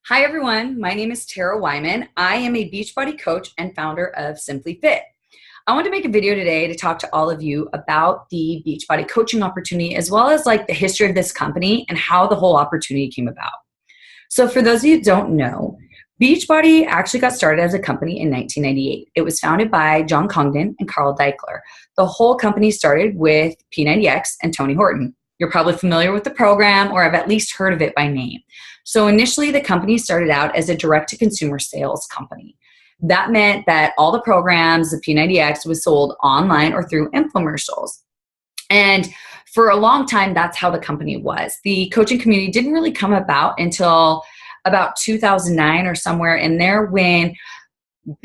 Hi, everyone. My name is Tara Wyman. I am a Beachbody coach and founder of Simply Fit. I want to make a video today to talk to all of you about the Beachbody coaching opportunity, as well as like the history of this company and how the whole opportunity came about. So for those of you who don't know, Beachbody actually got started as a company in 1998. It was founded by John Congdon and Carl Deichler. The whole company started with P90X and Tony Horton. You're probably familiar with the program or have at least heard of it by name. So initially, the company started out as a direct-to-consumer sales company. That meant that all the programs, the P90X, was sold online or through infomercials. And for a long time, that's how the company was. The coaching community didn't really come about until about 2009 or somewhere in there, when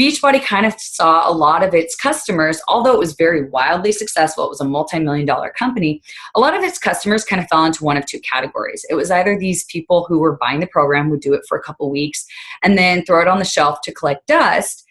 Beachbody kind of saw a lot of its customers, although it was very wildly successful, it was a multi-million-dollar company, a lot of its customers kind of fell into one of two categories. It was either these people who were buying the program, would do it for a couple weeks, and then throw it on the shelf to collect dust,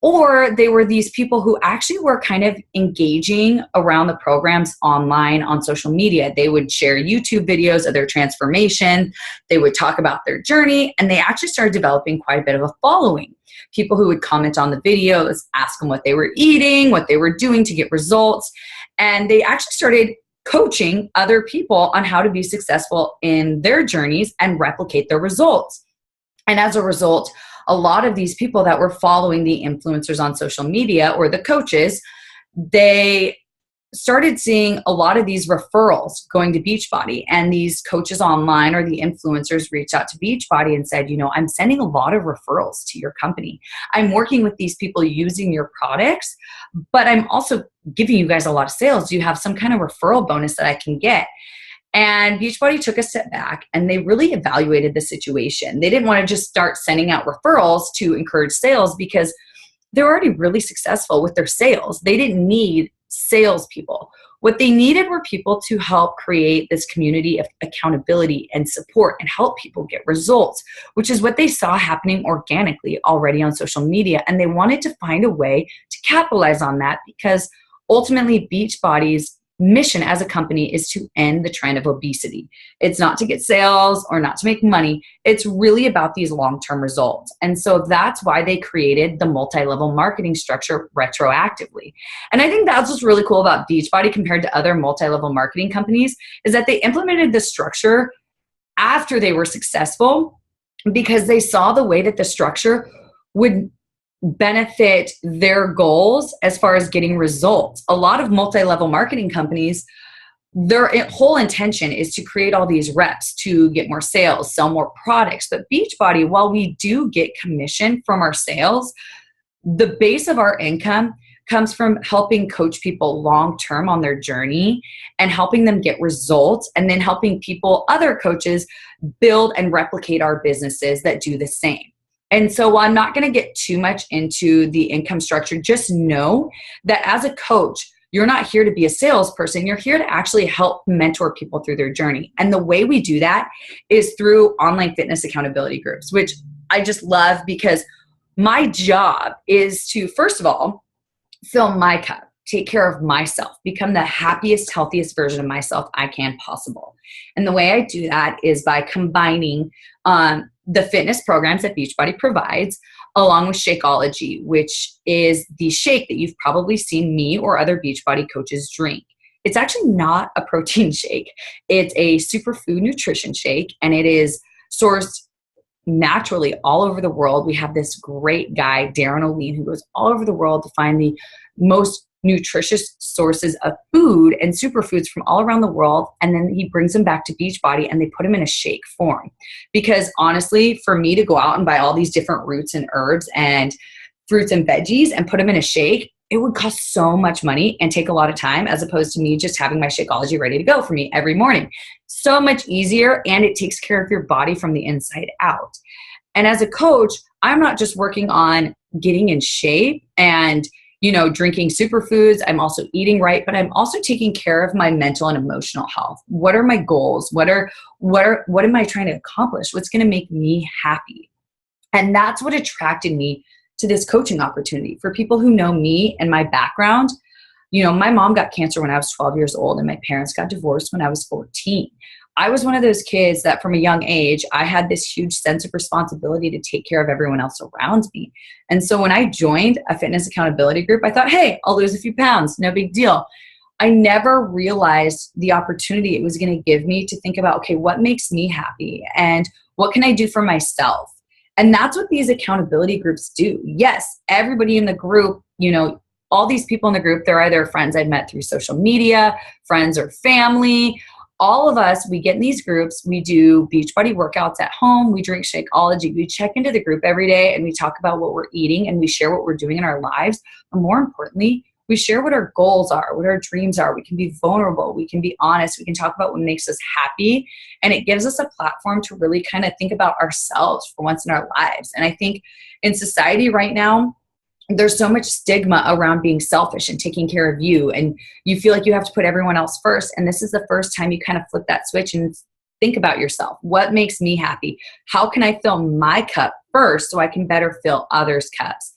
or they were these people who actually were kind of engaging around the programs online on social media. They would share YouTube videos of their transformation, they would talk about their journey, and they actually started developing quite a bit of a following. People who would comment on the videos, ask them what they were eating, what they were doing to get results. And they actually started coaching other people on how to be successful in their journeys and replicate their results. And as a result, a lot of these people that were following the influencers on social media or the coaches, they started seeing a lot of these referrals going to Beachbody, and these coaches online or the influencers reached out to Beachbody and said, I'm sending a lot of referrals to your company. I'm working with these people using your products, but I'm also giving you guys a lot of sales. Do you have some kind of referral bonus that I can get? And Beachbody took a step back and they really evaluated the situation. They didn't want to just start sending out referrals to encourage sales because they're already really successful with their sales. They didn't need salespeople. What they needed were people to help create this community of accountability and support and help people get results, which is what they saw happening organically already on social media. And they wanted to find a way to capitalize on that because ultimately Beachbody's mission as a company is to end the trend of obesity. It's not to get sales or not to make money. It's really about these long-term results. And so that's why they created the multi-level marketing structure retroactively. And I think that's what's really cool about Beachbody compared to other multi-level marketing companies, is that they implemented the structure after they were successful because they saw the way that the structure would benefit their goals as far as getting results. A lot of multi-level marketing companies, their whole intention is to create all these reps to get more sales, sell more products. But Beachbody, while we do get commission from our sales, the base of our income comes from helping coach people long-term on their journey and helping them get results, and then helping people, other coaches, build and replicate our businesses that do the same. And so while I'm not going to get too much into the income structure, just know that as a coach, you're not here to be a salesperson. You're here to actually help mentor people through their journey. And the way we do that is through online fitness accountability groups, which I just love because my job is to, first of all, fill my cup, take care of myself, become the happiest, healthiest version of myself I can possible. And the way I do that is by combining the fitness programs that Beachbody provides along with Shakeology, which is the shake that you've probably seen me or other Beachbody coaches drink. It's actually not a protein shake. It's a superfood nutrition shake, and it is sourced naturally all over the world. We have this great guy, Darren O'Lean, who goes all over the world to find the most nutritious sources of food and superfoods from all around the world, and then he brings them back to Beachbody and they put them in a shake form. Because honestly, for me to go out and buy all these different roots and herbs and fruits and veggies and put them in a shake, it would cost so much money and take a lot of time, as opposed to me just having my Shakeology ready to go for me every morning. So much easier, and it takes care of your body from the inside out. And as a coach, I'm not just working on getting in shape and drinking superfoods. I'm also eating right, but I'm also taking care of my mental and emotional health. What are my goals? What am I trying to accomplish? What's going to make me happy? And that's what attracted me to this coaching opportunity. For people who know me and my background, my mom got cancer when I was 12 years old, and my parents got divorced when I was 14. I was one of those kids that from a young age, I had this huge sense of responsibility to take care of everyone else around me. And so when I joined a fitness accountability group, I thought, hey, I'll lose a few pounds, no big deal. I never realized the opportunity it was going to give me to think about, okay, what makes me happy and what can I do for myself? And that's what these accountability groups do. Yes, everybody in the group, all these people in the group, they're either friends I'd met through social media, friends or family. All of us, we get in these groups, we do Beachbody workouts at home, we drink Shakeology, we check into the group every day and we talk about what we're eating and we share what we're doing in our lives. But more importantly, we share what our goals are, what our dreams are. We can be vulnerable. We can be honest. We can talk about what makes us happy. And it gives us a platform to really kind of think about ourselves for once in our lives. And I think in society right now, there's so much stigma around being selfish and taking care of you. And you feel like you have to put everyone else first. And this is the first time you kind of flip that switch and think about yourself. What makes me happy? How can I fill my cup first so I can better fill others' cups?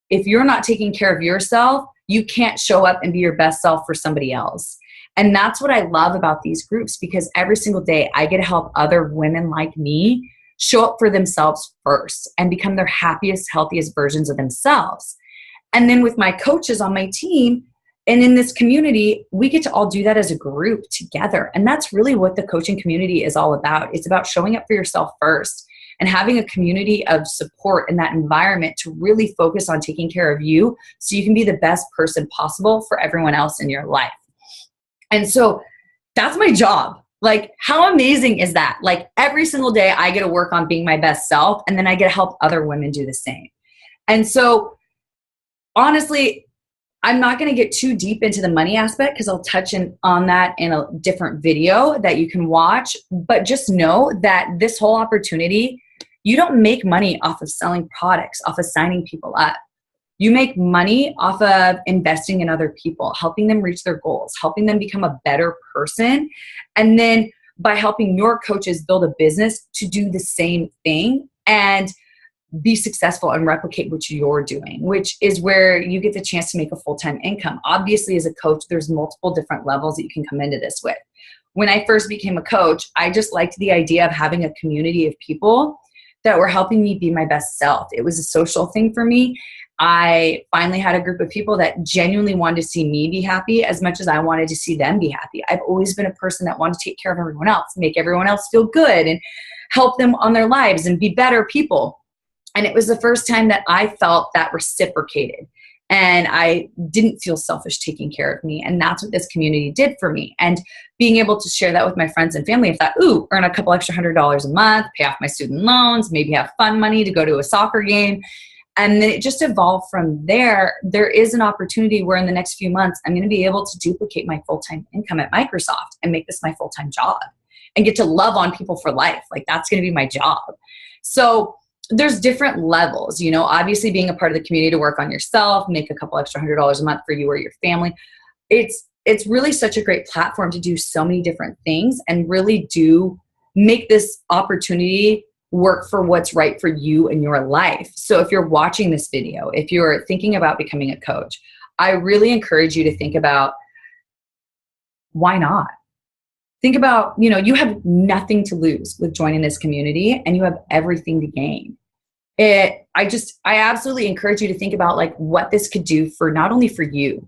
If you're not taking care of yourself, you can't show up and be your best self for somebody else. And that's what I love about these groups, because every single day I get to help other women like me show up for themselves first and become their happiest, healthiest versions of themselves. And then with my coaches on my team and in this community, we get to all do that as a group together. And that's really what the coaching community is all about. It's about showing up for yourself first and having a community of support in that environment to really focus on taking care of you so you can be the best person possible for everyone else in your life. And so that's my job. Like, how amazing is that? Like, every single day I get to work on being my best self, and then I get to help other women do the same. And so honestly, I'm not going to get too deep into the money aspect because I'll touch on that in a different video that you can watch. But just know that this whole opportunity, you don't make money off of selling products, off of signing people up. You make money off of investing in other people, helping them reach their goals, helping them become a better person. And then by helping your coaches build a business to do the same thing and be successful and replicate what you're doing, which is where you get the chance to make a full-time income. Obviously, as a coach, there's multiple different levels that you can come into this with. When I first became a coach, I just liked the idea of having a community of people that were helping me be my best self. It was a social thing for me. I finally had a group of people that genuinely wanted to see me be happy as much as I wanted to see them be happy. I've always been a person that wanted to take care of everyone else, make everyone else feel good and help them on their lives and be better people. And it was the first time that I felt that reciprocated. And I didn't feel selfish taking care of me. And that's what this community did for me. And being able to share that with my friends and family, I thought, ooh, earn a couple extra $100 a month, pay off my student loans, maybe have fun money to go to a soccer game. And then it just evolved from there. There is an opportunity where in the next few months, I'm going to be able to duplicate my full-time income at Microsoft and make this my full-time job and get to love on people for life. Like, that's going to be my job. So there's different levels, obviously being a part of the community to work on yourself, make a couple extra $100 a month for you or your family. It's really such a great platform to do so many different things and really do make this opportunity work for what's right for you in your life. So if you're watching this video, if you're thinking about becoming a coach, I really encourage you to think about, why not? Think about, you have nothing to lose with joining this community and you have everything to gain. I absolutely encourage you to think about like what this could do for not only for you,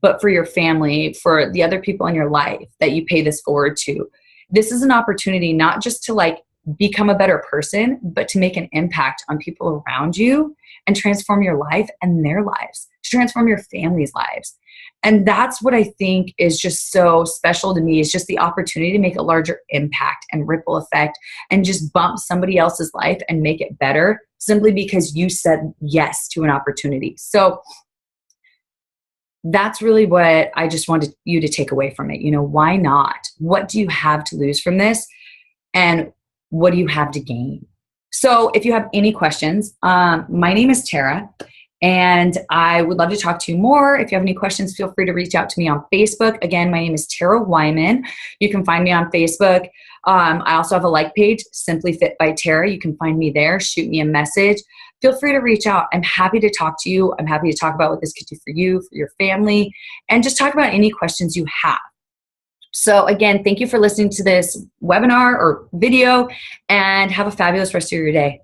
but for your family, for the other people in your life that you pay this forward to. This is an opportunity not just to like become a better person, but to make an impact on people around you and transform your life and their lives, to transform your family's lives. And that's what I think is just so special to me, is just the opportunity to make a larger impact and ripple effect and just bump somebody else's life and make it better simply because you said yes to an opportunity. So that's really what I just wanted you to take away from it. Why not? What do you have to lose from this? And what do you have to gain? So if you have any questions, my name is Tara, and I would love to talk to you more. If you have any questions, feel free to reach out to me on Facebook. Again, my name is Tara Wyman. You can find me on Facebook. I also have a like page, Simply Fit by Tara. You can find me there. Shoot me a message. Feel free to reach out. I'm happy to talk to you. I'm happy to talk about what this could do for you, for your family, and just talk about any questions you have. So again, thank you for listening to this webinar or video, and have a fabulous rest of your day.